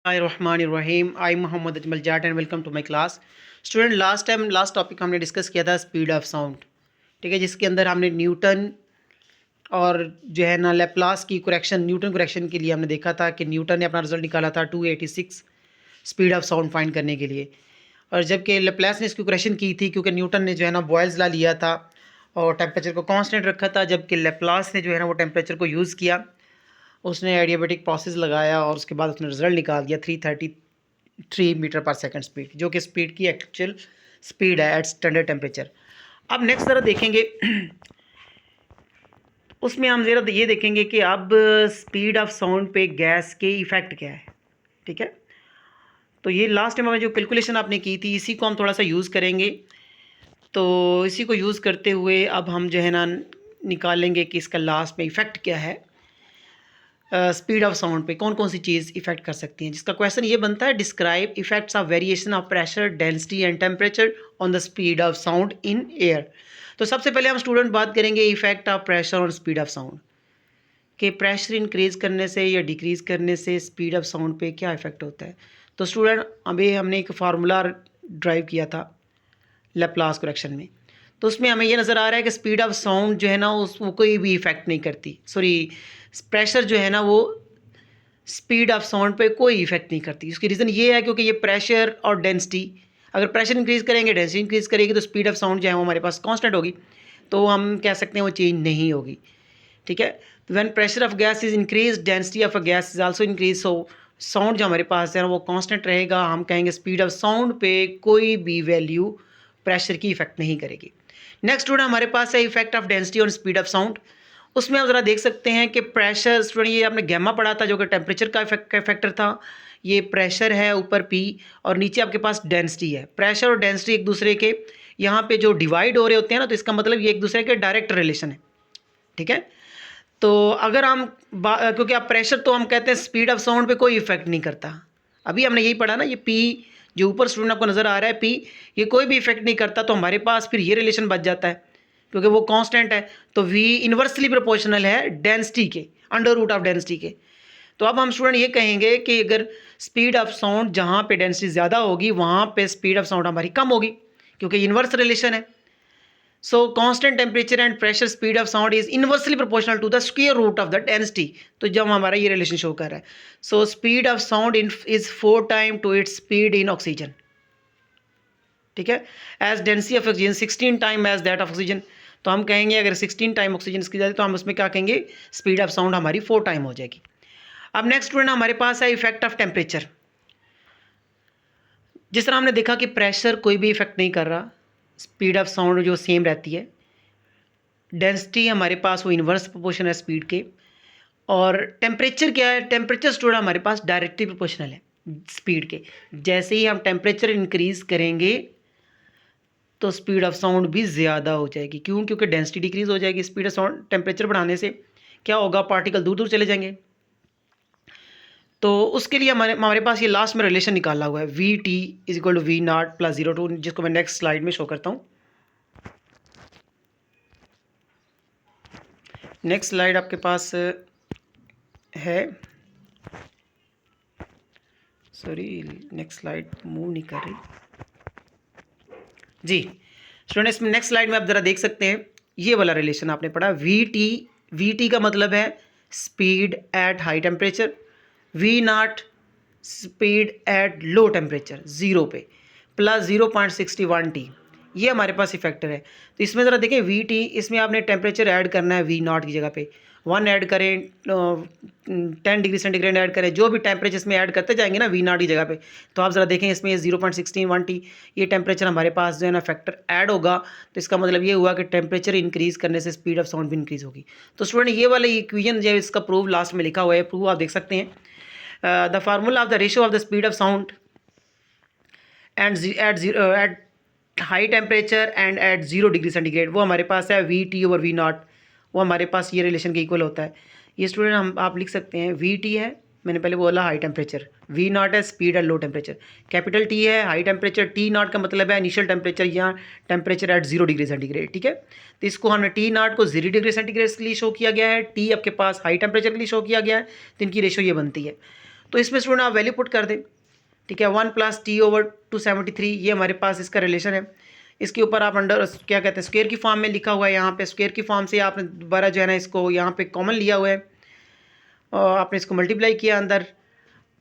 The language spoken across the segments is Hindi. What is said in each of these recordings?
Bismillahirrahmanirrahim. I Muhammad Ajmal Jat and welcome to my class. Student last topic हमने डिस्कस किया था स्पीड ऑफ साउंड, ठीक है, जिसके अंदर हमने न्यूटन और जो है ना लेप्लास की करेक्शन, न्यूटन करेक्शन के लिए हमने देखा था कि न्यूटन ने अपना रिजल्ट निकाला था 286 स्पीड ऑफ साउंड फाइंड करने के लिए, और जबकि लेप्लास ने इसकी करेक्शन की थी क्योंकि न्यूटन ने जो है ना बॉयल्स लॉ लिया था और टेम्परेचर को कांस्टेंट रखा था, जबकि लेप्लास ने जो है ना वो टेम्परेचर को यूज़ किया, उसने एडियाबेटिक प्रोसेस लगाया और उसके बाद उसने रिजल्ट निकाल दिया 333 मीटर पर सेकंड स्पीड, जो कि स्पीड की एक्चुअल स्पीड है एट स्टैंडर्ड टेम्परेचर। अब नेक्स्ट ज़रा देखेंगे उसमें हम ज़रा ये देखेंगे कि अब स्पीड ऑफ साउंड पे गैस के इफ़ेक्ट क्या है, ठीक है। तो ये लास्ट टाइम हमें जो कैलकुलेशन आपने की थी इसी को हम थोड़ा सा यूज़ करेंगे। तो इसी को यूज़ करते हुए अब हम जो है ना निकालेंगे कि इसका लास्ट में इफ़ेक्ट क्या है, स्पीड ऑफ साउंड पे कौन कौन सी चीज़ इफ़ेक्ट कर सकती हैं। जिसका क्वेश्चन ये बनता है, describe effects of variation of pressure, density and temperature on the speed of sound in air. तो सबसे पहले हम स्टूडेंट बात करेंगे effect of pressure on speed of sound, कि प्रेशर इंक्रीज़ करने से या डिक्रीज़ करने से स्पीड ऑफ साउंड पे क्या इफ़ेक्ट होता है। तो स्टूडेंट अभी हमने एक फार्मूला ड्राइव किया था लेप्लास करेक्शन में, तो उसमें हमें ये नज़र आ रहा है कि स्पीड ऑफ साउंड जो है ना वो कोई भी इफ़ेक्ट नहीं करती, सॉरी प्रेशर जो है ना वो स्पीड ऑफ साउंड पे कोई इफेक्ट नहीं करती। उसकी रीज़न ये है क्योंकि ये प्रेशर और डेंसिटी, अगर प्रेशर इंक्रीज़ करेंगे, डेंसिटी इंक्रीज़ करेगी, तो स्पीड ऑफ साउंड जो है वो हमारे पास कांस्टेंट होगी, तो हम कह सकते हैं वो चेंज नहीं होगी, ठीक है। When pressure of gas is increase, density of a gas is also increase, so sound जो हमारे पास है वो कांस्टेंट रहेगा। हम कहेंगे स्पीड ऑफ साउंड पे कोई भी वैल्यू प्रेशर की इफेक्ट नहीं करेगी। नेक्स्ट स्टूडेंट हमारे पास है effect of density on speed of sound. उसमें आप ज़रा देख सकते हैं कि प्रेशर, स्टूडेंट ये आपने गैमा पढ़ा था जो कि टेम्परेचर का फैक्टर था, ये प्रेशर है ऊपर पी और नीचे आपके पास डेंसिटी है। प्रेशर और डेंसिटी एक दूसरे के यहाँ पे जो डिवाइड हो रहे होते हैं ना, तो इसका मतलब ये एक दूसरे के डायरेक्ट रिलेशन है, ठीक है। तो अगर हम क्योंकि आप प्रेशर तो हम कहते हैं स्पीड ऑफ साउंड पे कोई इफेक्ट नहीं करता, अभी हमने यही पढ़ा ना, ये पी जो ऊपर स्टूडेंट आपको नज़र आ रहा है पी, ये कोई भी इफेक्ट नहीं करता, तो हमारे पास फिर ये रिलेशन बच जाता है क्योंकि वो कांस्टेंट है, तो वी इन्वर्सली प्रोपोर्शनल है डेंसिटी के, अंडर रूट ऑफ डेंसिटी के। तो अब हम स्टूडेंट ये कहेंगे कि अगर स्पीड ऑफ साउंड जहाँ पे डेंसिटी ज़्यादा होगी वहाँ पे स्पीड ऑफ साउंड हमारी कम होगी, क्योंकि इन्वर्स रिलेशन है। So constant temperature and pressure speed of sound is inversely proportional to the square root of the density। तो जब हमारा ये रिलेशन शो कर रहा है, so speed of sound is 4 times to its speed in oxygen, ठीक है। as density of oxygen 16 times as that of oxygen, तो हम कहेंगे अगर 16 टाइम ऑक्सीजन की जाए तो हम उसमें क्या कहेंगे, स्पीड ऑफ साउंड हमारी 4 टाइम हो जाएगी। अब नेक्स्ट स्टूडेंट हमारे पास है इफेक्ट ऑफ टेम्परेचर। जिस तरह हमने देखा कि प्रेशर कोई भी इफेक्ट नहीं कर रहा, स्पीड ऑफ साउंड जो सेम रहती है, डेंसिटी हमारे पास वो इन्वर्स प्रोपोर्शन है स्पीड के, और टेम्परेचर क्या है, टेम्परेचर स्टूडेंट हमारे पास डायरेक्टली प्रोपोर्शनल है स्पीड के। जैसे ही हम टेम्परेचर इंक्रीज़ करेंगे तो स्पीड ऑफ साउंड भी ज़्यादा हो जाएगी, क्यों, क्योंकि डेंसिटी डिक्रीज़ हो जाएगी। स्पीड ऑफ साउंड टेम्परेचर बढ़ाने से क्या होगा, पार्टिकल दूर दूर चले जाएंगे। तो उसके लिए हमारे हमारे पास ये लास्ट में रिलेशन निकाला हुआ है, V T is equal to V not plus 0 2, जिसको मैं नेक्स्ट स्लाइड में शो करता हूँ। नेक्स्ट स्लाइड आपके पास है, सॉरी नेक्स्ट स्लाइड मूव नहीं कर रही जी। स्टूडेंट इसमें नेक्स्ट स्लाइड में आप ज़रा देख सकते हैं, ये वाला रिलेशन आपने पढ़ा, वी टी का मतलब है speed at high temperature, V not speed at low temperature 0 पे, प्लस 0.61 टी, ये हमारे पास इफेक्टर है। तो इसमें ज़रा देखें वी टी, इसमें आपने टेम्परेचर ऐड करना है वी नॉट की जगह पे 1 ऐड करें, 10 डिग्री सेंटीग्रेड ऐड करें, जो भी टेम्परेचर इसमें ऐड करते जाएंगे ना वी नॉट की जगह पे, तो आप ज़रा देखें इसमें 0.61 टी, ये टेम्परेचर हमारे पास जो है ना फैक्टर ऐड होगा, तो इसका मतलब ये हुआ कि टेम्परेचर इंक्रीज़ करने से स्पीड ऑफ साउंड भी इंक्रीज़ होगी। तो स्टूडेंट ये वाला इक्वेशन जो है इसका प्रूफ लास्ट में लिखा हुआ है, प्रूफ आप देख सकते हैं, the formula of the ratio of the speed of sound and at high temperature and at 0 degree centigrade, वो हमारे पास है V T over V not, वो हमारे पास ये रिलेशन के इक्वल होता है। ये स्टूडेंट हम आप लिख सकते हैं, वी टी है, मैंने पहले बोला हाई टेम्परेचर, वी नॉट है speed at low temperature, capital T है हाई टेम्परेचर, टी नॉट का मतलब है इनिशियल टेम्परेचर या टेम्परेचर एट 0 डिग्री सेंटीग्रेड, ठीक है। तो इसको हमने टी नॉट को 0 डिग्री सेंटीग्रेड के लिए शो किया गया है, टी आपके पास हाई टेम्परेचर के लिए शो किया गया है, तो इनकी रेशो ये बनती है। तो इसमें स्टूडेंट आप वैल्यू पुट कर दें, ठीक है। 1 + t/273 ये हमारे पास इसका रिलेशन है। इसके ऊपर आप अंडर क्या कहते हैं स्क्वायर की फॉर्म में लिखा हुआ है, यहाँ पे स्क्वायर की फॉर्म से आपने दोबारा जो है ना इसको यहाँ पे कॉमन लिया हुआ है और आपने इसको मल्टीप्लाई किया अंदर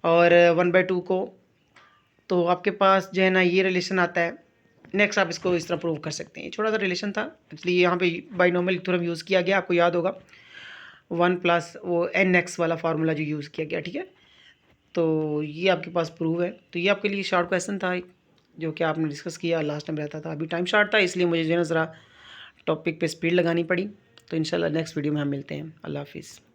और 1/2 को, तो आपके पास जो है ना ये रिलेशन आता है। नेक्स्ट आप इसको इस तरह प्रूव कर सकते हैं। ये छोटा सा रिलेशन था, इसलिए यहाँ पे बाइनोमियल थ्योरम यूज़ किया गया, आपको याद होगा 1 + वो nx वाला फार्मूला जो यूज़ किया गया, ठीक है। तो ये आपके पास प्रूव है। तो ये आपके लिए शॉर्ट क्वेश्चन था जो कि आपने डिस्कस किया, लास्ट टाइम रहता था, अभी टाइम शॉर्ट था इसलिए मुझे जो है ना ज़रा टॉपिक पे स्पीड लगानी पड़ी। तो इंशाल्लाह नेक्स्ट वीडियो में हम मिलते हैं। अल्लाह हाफिज़।